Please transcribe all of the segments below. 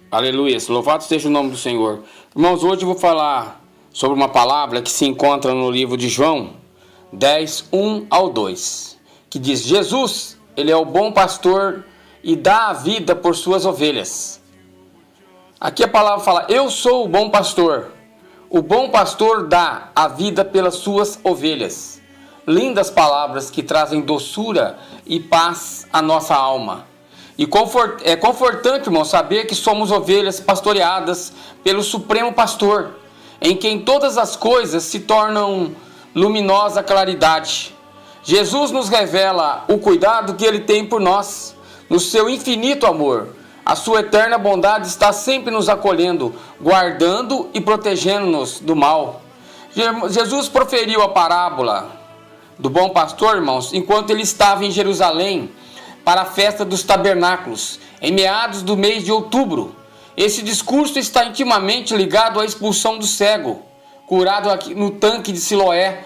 Aleluia, louvado seja o nome do Senhor. Irmãos, hoje eu vou falar sobre uma palavra que se encontra no livro de João 10, 1 ao 2, que diz: Jesus, ele é o bom pastor e dá a vida por suas ovelhas. Aqui a palavra fala: eu sou o bom pastor. O bom pastor dá a vida pelas suas ovelhas. Lindas palavras que trazem doçura e paz à nossa alma. E é confortante, irmão, saber que somos ovelhas pastoreadas pelo Supremo Pastor, em quem todas as coisas se tornam luminosa claridade. Jesus nos revela o cuidado que Ele tem por nós, no seu infinito amor. A sua eterna bondade está sempre nos acolhendo, guardando e protegendo-nos do mal. Jesus proferiu a parábola do bom pastor, irmãos, enquanto Ele estava em Jerusalém, para a festa dos tabernáculos, em meados do mês de outubro. Esse discurso está intimamente ligado à expulsão do cego, curado aqui no tanque de Siloé,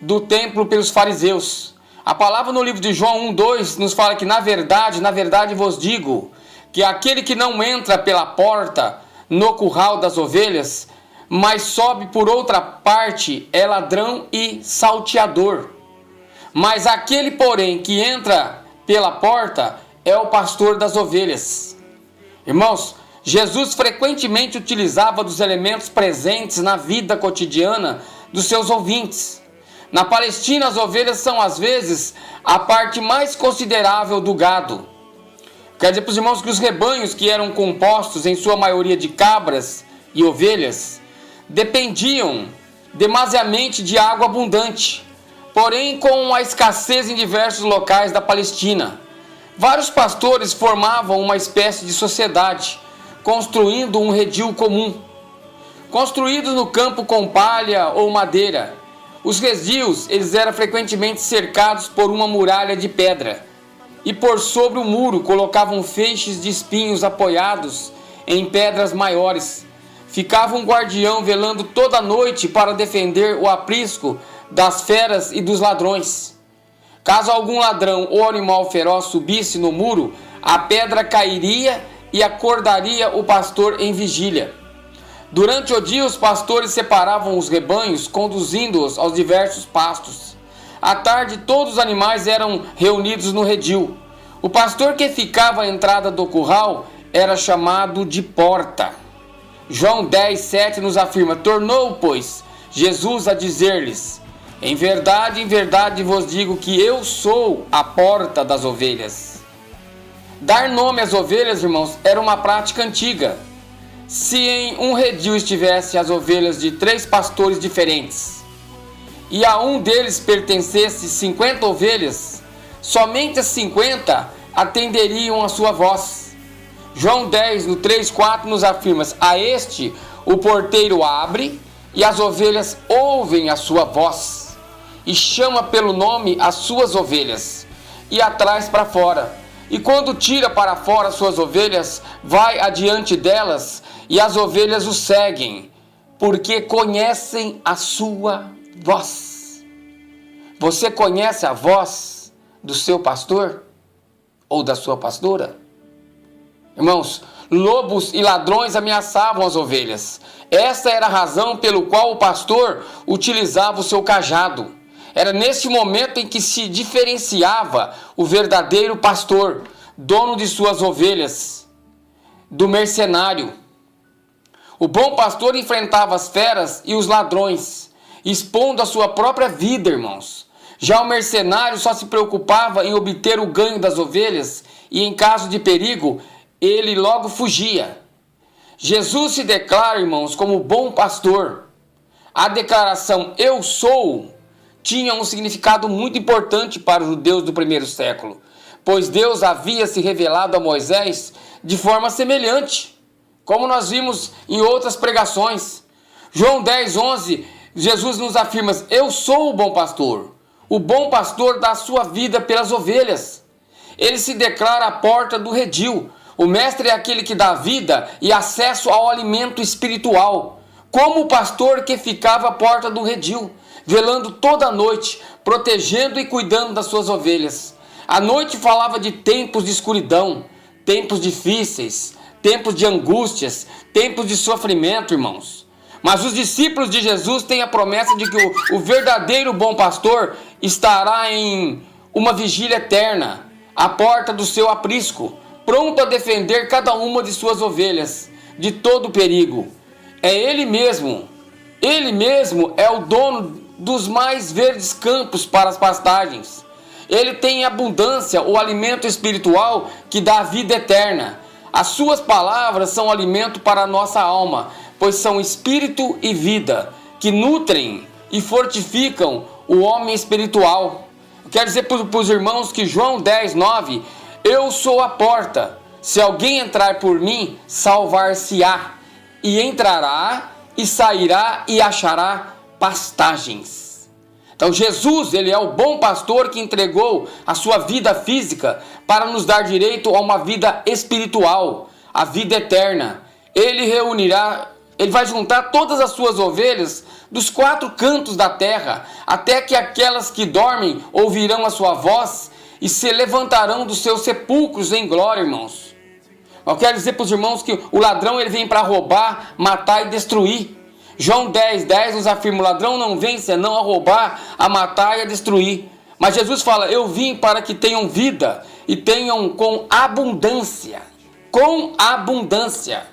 do templo pelos fariseus. A palavra no livro de João 1:2 nos fala que na verdade vos digo, que aquele que não entra pela porta no curral das ovelhas, mas sobe por outra parte, é ladrão e salteador. Mas aquele, porém, que entra pela porta é o pastor das ovelhas. Irmãos, Jesus frequentemente utilizava dos elementos presentes na vida cotidiana dos seus ouvintes. Na Palestina, as ovelhas são às vezes a parte mais considerável do gado. Quer dizer para os irmãos que os rebanhos, que eram compostos em sua maioria de cabras e ovelhas, dependiam demasiadamente de água abundante. Porém, com a escassez em diversos locais da Palestina, vários pastores formavam uma espécie de sociedade, construindo um redil comum. Construídos no campo com palha ou madeira, os redios eles eram frequentemente cercados por uma muralha de pedra, e por sobre o muro colocavam feixes de espinhos apoiados em pedras maiores. Ficava um guardião velando toda a noite para defender o aprisco das feras e dos ladrões. Caso algum ladrão ou animal feroz subisse no muro, a pedra cairia e acordaria o pastor em vigília. Durante o dia, os pastores separavam os rebanhos, conduzindo-os aos diversos pastos. À tarde, todos os animais eram reunidos no redil. O pastor que ficava à entrada do curral era chamado de porta. João 10:7 nos afirma: tornou, pois, Jesus a dizer-lhes: em verdade vos digo que eu sou a porta das ovelhas. Dar nome às ovelhas, irmãos, era uma prática antiga. Se em um redil estivesse as ovelhas de 3 pastores diferentes, e a um deles pertencesse 50 ovelhas, somente as 50 atenderiam a sua voz. João 10, no 3:4 nos afirma: a este o porteiro abre, e as ovelhas ouvem a sua voz, e chama pelo nome as suas ovelhas, e as traz para fora. E quando tira para fora as suas ovelhas, vai adiante delas, e as ovelhas o seguem, porque conhecem a sua voz. Você conhece a voz do seu pastor? Ou da sua pastora? Irmãos, lobos e ladrões ameaçavam as ovelhas. Essa era a razão pelo qual o pastor utilizava o seu cajado. Era nesse momento em que se diferenciava o verdadeiro pastor, dono de suas ovelhas, do mercenário. O bom pastor enfrentava as feras e os ladrões, expondo a sua própria vida, irmãos. Já o mercenário só se preocupava em obter o ganho das ovelhas e, em caso de perigo, ele logo fugia. Jesus se declara, irmãos, como bom pastor. A declaração "eu sou" tinha um significado muito importante para os judeus do primeiro século, pois Deus havia se revelado a Moisés de forma semelhante, como nós vimos em outras pregações. João 10:11, Jesus nos afirma: eu sou o bom pastor. O bom pastor dá a sua vida pelas ovelhas. Ele se declara a porta do redil. O mestre é aquele que dá vida e acesso ao alimento espiritual, como o pastor que ficava à porta do redil, velando toda a noite, protegendo e cuidando das suas ovelhas. A noite falava de tempos de escuridão, tempos difíceis, tempos de angústias, tempos de sofrimento, irmãos. Mas os discípulos de Jesus têm a promessa de que o verdadeiro bom pastor estará em uma vigília eterna, à porta do seu aprisco, pronto a defender cada uma de suas ovelhas de todo perigo. É Ele mesmo é o dono dos mais verdes campos para as pastagens. Ele tem abundância, o alimento espiritual que dá vida eterna. As suas palavras são alimento para a nossa alma, pois são espírito e vida, que nutrem e fortificam o homem espiritual. Eu quero dizer para os irmãos que João 10:9, eu sou a porta, se alguém entrar por mim, salvar-se-á, e entrará e sairá e achará pastagens. Então Jesus, ele é o bom pastor que entregou a sua vida física para nos dar direito a uma vida espiritual, a vida eterna. Ele vai juntar todas as suas ovelhas dos 4 cantos da terra, até que aquelas que dormem ouvirão a sua voz e se levantarão dos seus sepulcros em glória, irmãos. Eu quero dizer para os irmãos que o ladrão ele vem para roubar, matar e destruir. João 10:10 nos afirma, o ladrão não vem senão a roubar, a matar e a destruir. Mas Jesus fala, eu vim para que tenham vida e tenham com abundância. Com abundância.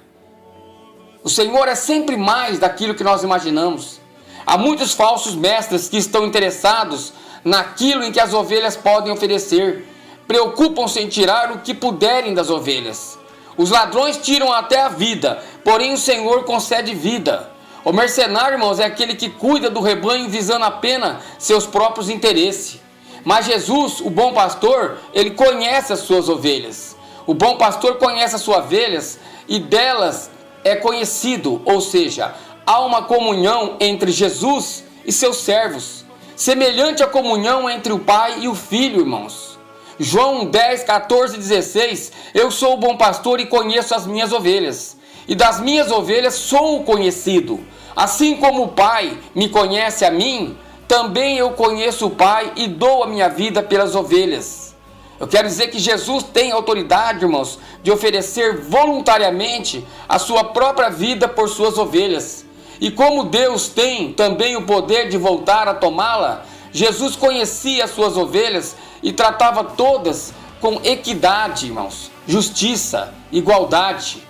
O Senhor é sempre mais daquilo que nós imaginamos. Há muitos falsos mestres que estão interessados naquilo em que as ovelhas podem oferecer. Preocupam-se em tirar o que puderem das ovelhas. Os ladrões tiram até a vida, porém o Senhor concede vida. O mercenário, irmãos, é aquele que cuida do rebanho visando apenas seus próprios interesses. Mas Jesus, o bom pastor, ele conhece as suas ovelhas. O bom pastor conhece as suas ovelhas e delas é conhecido, ou seja, há uma comunhão entre Jesus e seus servos, semelhante à comunhão entre o Pai e o Filho, irmãos. João 10:14-16, eu sou o bom pastor e conheço as minhas ovelhas, e das minhas ovelhas sou o conhecido. Assim como o Pai me conhece a mim, também eu conheço o Pai e dou a minha vida pelas ovelhas. Eu quero dizer que Jesus tem autoridade, irmãos, de oferecer voluntariamente a sua própria vida por suas ovelhas. E como Deus tem também o poder de voltar a tomá-la, Jesus conhecia as suas ovelhas e tratava todas com equidade, irmãos, justiça, igualdade.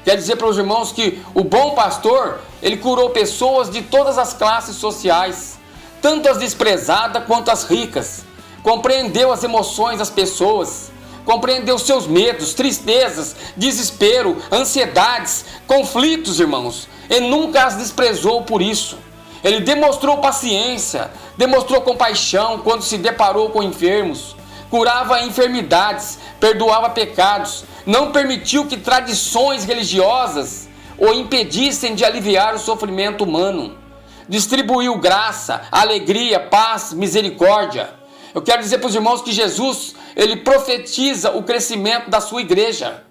Quer dizer para os irmãos que o bom pastor, ele curou pessoas de todas as classes sociais, tanto as desprezadas quanto as ricas. Compreendeu as emoções das pessoas, compreendeu seus medos, tristezas, desespero, ansiedades, conflitos, irmãos, e nunca as desprezou por isso. Ele demonstrou paciência, demonstrou compaixão quando se deparou com enfermos, curava enfermidades, perdoava pecados, não permitiu que tradições religiosas o impedissem de aliviar o sofrimento humano. Distribuiu graça, alegria, paz, misericórdia. Eu quero dizer para os irmãos que Jesus, ele profetiza o crescimento da sua igreja.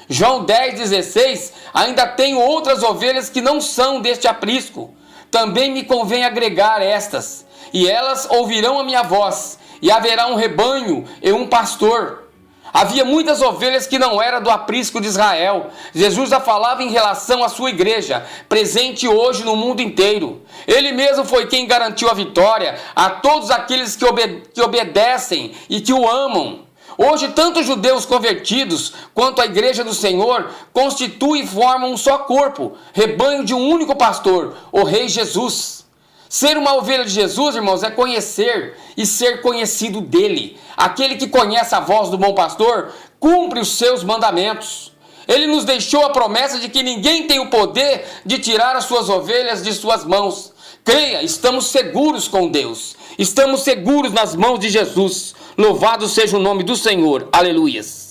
João 10:16, ainda tenho outras ovelhas que não são deste aprisco. Também me convém agregar estas, e elas ouvirão a minha voz, e haverá um rebanho e um pastor. Havia muitas ovelhas que não eram do aprisco de Israel. Jesus já falava em relação à sua igreja, presente hoje no mundo inteiro. Ele mesmo foi quem garantiu a vitória a todos aqueles que obedecem e que o amam. Hoje, tanto os judeus convertidos quanto a igreja do Senhor constituem e formam um só corpo, rebanho de um único pastor, o Rei Jesus. Ser uma ovelha de Jesus, irmãos, é conhecer e ser conhecido dele. Aquele que conhece a voz do bom pastor, cumpre os seus mandamentos. Ele nos deixou a promessa de que ninguém tem o poder de tirar as suas ovelhas de suas mãos. Creia, estamos seguros com Deus. Estamos seguros nas mãos de Jesus. Louvado seja o nome do Senhor. Aleluias.